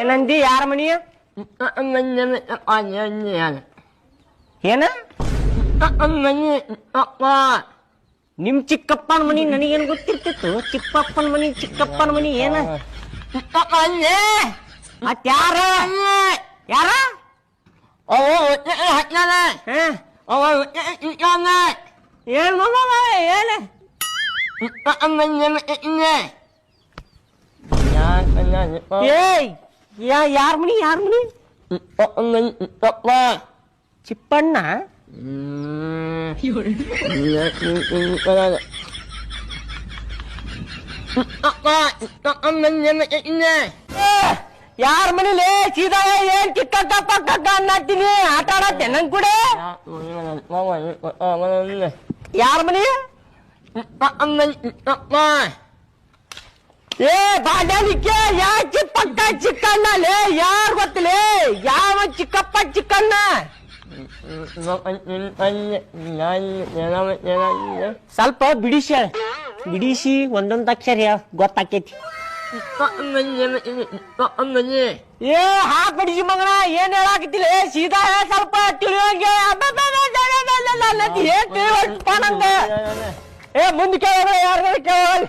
ಏನಂದಿ? ಯಾರ ಮನಿ? ಏನ ನಿಮ್ ಚಿಕ್ಕಪ್ಪನ ಮನಿ? ನನಗೇನ್ ಗೊತ್ತಿರ್ತಿತ್ತು? ಚಿಕ್ಕಪ್ಪನ ಮನಿ ಚಿಕ್ಕಪ್ಪನ ಮನಿ ಏನ? ಮತ್ ಯಾರ ಯಾರ ಏನ್ ಏಯ್ ಯಾರ ಮನಿ? ಯಾರ ಮನಿ? ಚಿಪ್ಪಣ್ಣ? ಯಾರ ಮನಿಲೇ? ಸೀದಾ ಏನ್ ಚಿಕ್ಕ ಪಕ್ಕ ಅನ್ನತ್ತೀನಿ. ಆಟ ಆಡತ್ತೆ ನನ್ ಕೂಡ. ಯಾರ ಮನಿ? ಏ ಬಾಡಲಿಕ್ಕೆ ಯಾ ಚಿಕ್ಕಪ್ಪ ಚಿಕ್ಕಣ್ಣಲೇ? ಯಾರ್ ಗೊತ್ತಲೇ? ಯಾವ ಚಿಕ್ಕಪ್ಪ ಚಿಕ್ಕಣ್ಣ? ಸ್ವಲ್ಪ ಬಿಡಿಸಿ ಒಂದೊಂದ್ ಅಕ್ಷರ ಗೊತ್ತಾಕೇತಿ. ಏ ಬಿಡಿಸಿ ಮಗನ ಏನ್ ಹೇಳಾಕತಿಲ್ಲ? ಸೀದಾ ಸ್ವಲ್ಪ ತಿಳಿಯೋಂಗೆ. ಏ ಮುಂದೆ ಕೇಳ, ಯಾರ ಕೇಳ.